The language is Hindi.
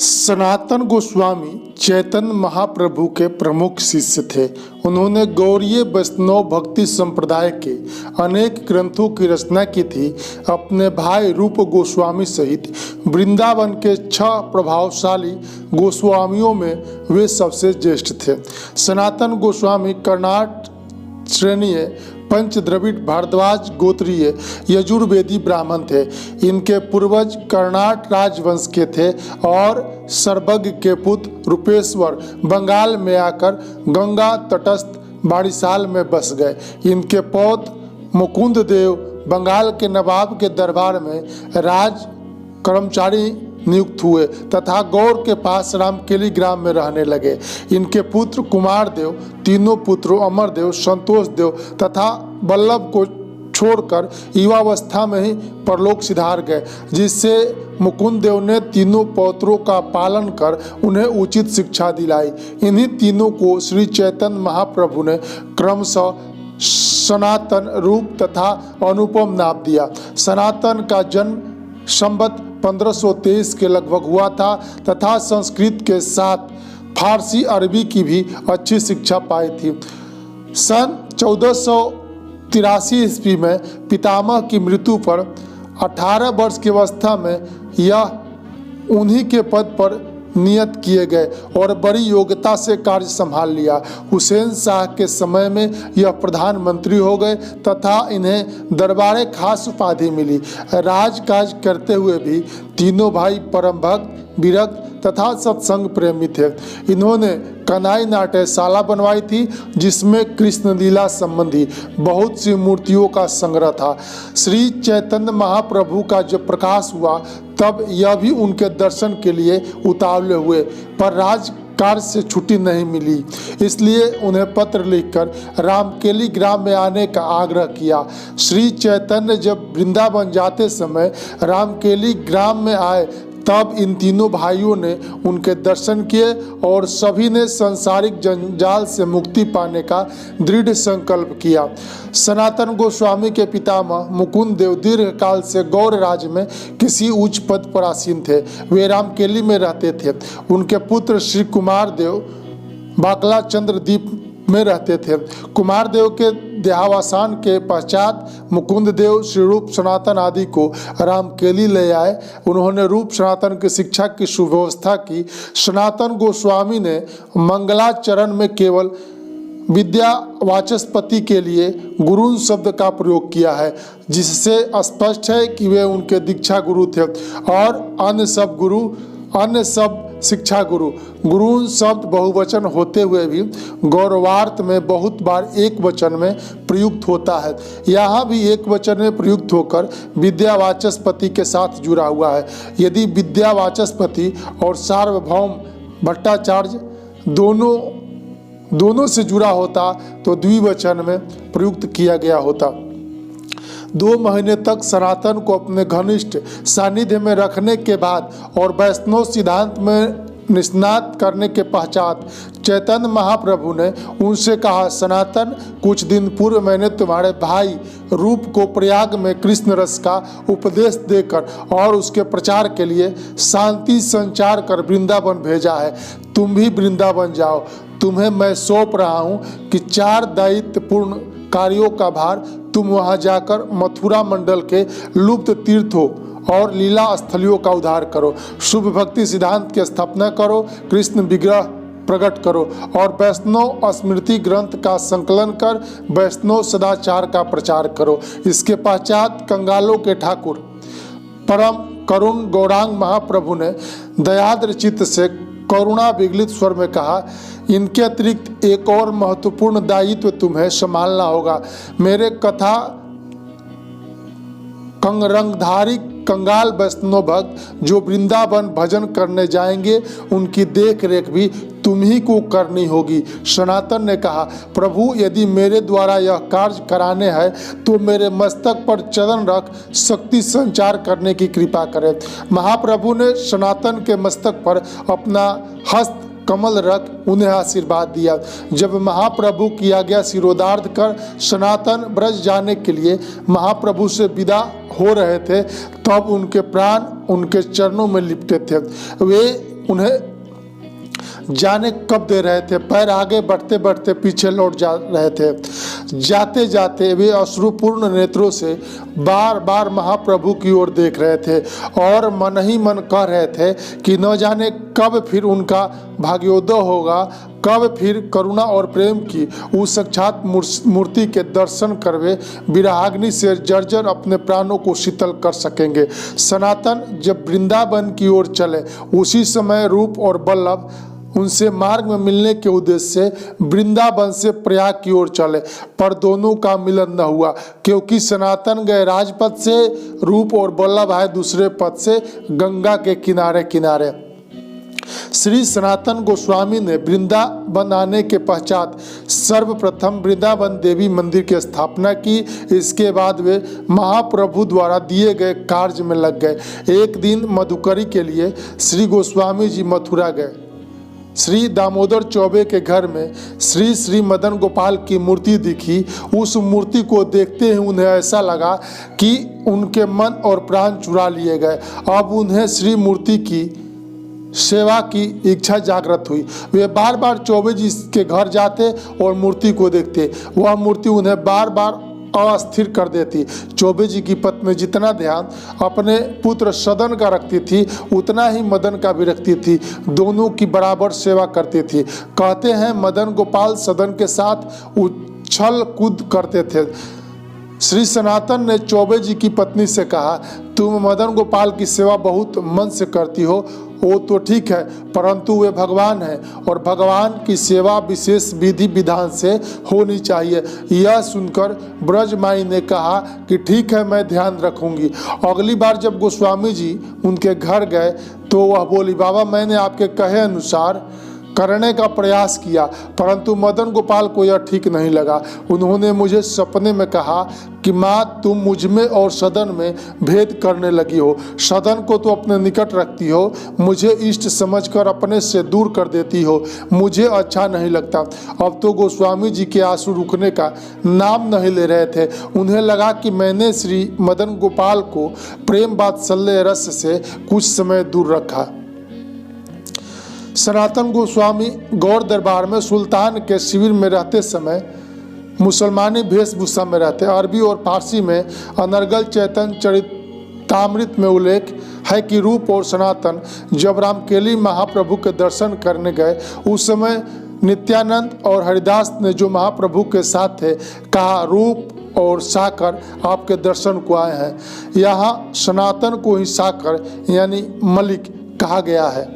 सनातन गोस्वामी चैतन्य महाप्रभु के प्रमुख शिष्य थे। उन्होंने गौड़ीय वैष्णव भक्ति संप्रदाय के अनेक ग्रंथों की रचना की थी। अपने भाई रूप गोस्वामी सहित वृंदावन के 6 प्रभावशाली गोस्वामियों में वे सबसे ज्येष्ठ थे। सनातन गोस्वामी कर्नाट श्रेणीय पंच द्रविड़ भारद्वाज गोत्रीय यजुर्वेदी ब्राह्मण थे। इनके पूर्वज कर्नाट राजवंश के थे और सर्वज्ञ के पुत्र रूपेश्वर बंगाल में आकर गंगा तटस्थ बारिशाल में बस गए। इनके पौत्र मुकुंद देव बंगाल के नवाब के दरबार में राज कर्मचारी नियुक्त हुए तथा गौड़ के पास रामकेली ग्राम में रहने लगे। इनके पुत्र कुमार देव तीनों पुत्रों अमरदेव, संतोष देव तथा वल्लभ को छोड़कर युवावस्था में ही परलोक सिधार गए, जिससे मुकुंद देव ने तीनों पौत्रों का पालन कर उन्हें उचित शिक्षा दिलाई। इन्हीं तीनों को श्री चैतन्य महाप्रभु ने क्रमशः सनातन, रूप तथा अनुपम नाम दिया। सनातन का जन्म संवत 1523 के लगभग हुआ था तथा संस्कृत के साथ फारसी अरबी की भी अच्छी शिक्षा पाई थी। सन 1483 ईस्वी में पितामह की मृत्यु पर 18 वर्ष की अवस्था में यह उन्हीं के पद पर नियत किए गए और बड़ी योग्यता से कार्य संभाल लिया। हुसैन शाह के समय में यह प्रधानमंत्री हो गए तथा इन्हें दरबारे खास उपाधि मिली। राजकाज करते हुए भी तीनों भाई परम भक्त, विरक्त तथा सत्संग प्रेमी थे। इन्होंने कन्हई नाट्यशाला बनवाई थी जिसमें कृष्ण लीला संबंधी बहुत सी मूर्तियों का संग्रह था। श्री चैतन्य महाप्रभु का जब प्रकाश हुआ तब यह भी उनके दर्शन के लिए उतावले हुए, पर राजकार्य से छुट्टी नहीं मिली। इसलिए उन्हें पत्र लिखकर रामकेली ग्राम में आने का आग्रह किया। श्री चैतन्य जब वृंदावन जाते समय रामकेली ग्राम में आए तब इन तीनों भाइयों ने उनके दर्शन किए और सभी ने सांसारिक जंजाल से मुक्ति पाने का दृढ़ संकल्प किया। सनातन गोस्वामी के पितामह मुकुंद देव दीर्घ काल से गौड़ राज्य में किसी उच्च पद पर आसीन थे। वे रामकेली में रहते थे। उनके पुत्र श्री कुमार देव बाकला चंद्र द्वीप में रहते थे। कुमार देव के देहावसान के पश्चात मुकुंद देव श्री रूप सनातन आदि को रामकेली ले आए। उन्होंने रूप सनातन की शिक्षा की सुव्यवस्था की। सनातन गोस्वामी ने मंगलाचरण में केवल विद्या वाचस्पति के लिए गुरु शब्द का प्रयोग किया है, जिससे स्पष्ट है कि वे उनके दीक्षा गुरु थे और अन्य सब शिक्षा गुरु। गुरु शब्द बहुवचन होते हुए भी गौरवार्थ में बहुत बार एक वचन में प्रयुक्त होता है। यहाँ भी एक वचन में प्रयुक्त होकर विद्या वाचस्पति के साथ जुड़ा हुआ है। यदि विद्या वाचस्पति और सार्वभौम भट्टाचार्य दोनों से जुड़ा होता तो द्विवचन में प्रयुक्त किया गया होता। 2 महीने तक सनातन को अपने घनिष्ठ सानिध्य में रखने के बाद और वैष्णव सिद्धांत में निष्णात करने के पश्चात चैतन्य महाप्रभु ने उनसे कहा, सनातन, कुछ दिन पूर्व मैंने तुम्हारे भाई रूप को प्रयाग में कृष्ण रस का उपदेश देकर और उसके प्रचार के लिए शांति संचार कर वृंदावन भेजा है। तुम भी वृंदावन जाओ। तुम्हें मैं सौंप रहा हूँ कि 4 दायित्वपूर्ण कार्यों का भार तुम वहां जाकर मथुरा मंडल के लुप्त तीर्थों और लीला स्थलियों का उद्धार करो, शुभ भक्ति सिद्धांत की स्थापना करो, कृष्ण विग्रह प्रकट करो और वैष्णव स्मृति ग्रंथ का संकलन कर वैष्णव सदाचार का प्रचार करो। इसके पश्चात कंगालों के ठाकुर परम करुण गौरांग महाप्रभु ने दयाद्र चित्त से करुणा विगलित स्वर में कहा, इनके अतिरिक्त एक और महत्वपूर्ण दायित्व तुम्हें संभालना होगा। मेरे कथा कंगरंगधारी कंगाल वैष्णव भक्त जो वृंदावन भजन करने जाएंगे उनकी देख रेख भी तुम ही को करनी होगी। सनातन ने कहा, प्रभु, यदि मेरे द्वारा यह कार्य कराने हैं तो मेरे मस्तक पर चरण रख शक्ति संचार करने की कृपा करें। महाप्रभु ने सनातन के मस्तक पर अपना हस्त कमल रख उन्हें आशीर्वाद दिया। जब महाप्रभु की आज्ञा सिरोधार्थ कर सनातन ब्रज जाने के लिए महाप्रभु से विदा हो रहे थे तब उनके प्राण उनके चरणों में लिपटे थे। वे उन्हें जाने कब दे रहे थे। पैर आगे बढ़ते बढ़ते पीछे लौट जा रहे थे। जाते जाते वे अश्रुपूर्ण नेत्रों से बार बार महाप्रभु की ओर देख रहे थे और मन ही मन कह रहे थे कि न जाने कब फिर उनका भाग्योदय होगा, कब फिर करुणा और प्रेम की उस साक्षात मूर्ति के दर्शन कर वे विरहाग्नि से जर्जर अपने प्राणों को शीतल कर सकेंगे। सनातन जब वृंदावन की ओर चले, उसी समय रूप और बल्लभ उनसे मार्ग में मिलने के उद्देश्य से वृंदावन से प्रयाग की ओर चले, पर दोनों का मिलन न हुआ, क्योंकि सनातन गए राजपथ से, रूप और बल्लभ आए दूसरे पथ से गंगा के किनारे किनारे। श्री सनातन गोस्वामी ने वृंदावन आने के पश्चात सर्वप्रथम वृंदावन देवी मंदिर की स्थापना की। इसके बाद वे महाप्रभु द्वारा दिए गए कार्य में लग गए। एक दिन मधुकरी के लिए श्री गोस्वामी जी मथुरा गए। श्री दामोदर चौबे के घर में श्री श्री मदन गोपाल की मूर्ति दिखी। उस मूर्ति को देखते ही उन्हें ऐसा लगा कि उनके मन और प्राण चुरा लिए गए। अब उन्हें श्री मूर्ति की सेवा की इच्छा जागृत हुई। वे बार बार चौबे जी के घर जाते और मूर्ति को देखते। वह मूर्ति उन्हें बार बार अस्थिर कर देती। चौबे जी की पत्नी जितना ध्यान अपने पुत्र सदन का रखती थी, उतना ही मदन का भी रखती थी। दोनों की बराबर सेवा करती थी। कहते हैं मदन गोपाल सदन के साथ उछल कूद करते थे। श्री सनातन ने चौबे जी की पत्नी से कहा, तुम मदन गोपाल की सेवा बहुत मन से करती हो, वो तो ठीक है, परंतु वे भगवान हैं और भगवान की सेवा विशेष विधि विधान से होनी चाहिए। यह सुनकर ब्रजमाई ने कहा कि ठीक है, मैं ध्यान रखूंगी। अगली बार जब गोस्वामी जी उनके घर गए तो वह बोली, बाबा मैंने आपके कहे अनुसार करने का प्रयास किया, परंतु मदन गोपाल को यह ठीक नहीं लगा। उन्होंने मुझे सपने में कहा कि माँ तुम मुझ में और सदन में भेद करने लगी हो। सदन को तो अपने निकट रखती हो, मुझे इष्ट समझकर अपने से दूर कर देती हो। मुझे अच्छा नहीं लगता। अब तो गोस्वामी जी के आंसू रुकने का नाम नहीं ले रहे थे। उन्हें लगा कि मैंने श्री मदन गोपाल को प्रेम वात्सल्य रस से कुछ समय दूर रखा। सनातन गोस्वामी गौड़ दरबार में सुल्तान के शिविर में रहते समय मुसलमानी वेशभूषा में रहते। अरबी और फारसी में अनर्गल चैतन्य चरितामृत में उल्लेख है कि रूप और सनातन जब रामकेली महाप्रभु के दर्शन करने गए, उस समय नित्यानंद और हरिदास ने जो महाप्रभु के साथ थे कहा, रूप और साकर आपके दर्शन को आए हैं। यहाँ सनातन को ही साकर यानी मलिक कहा गया है।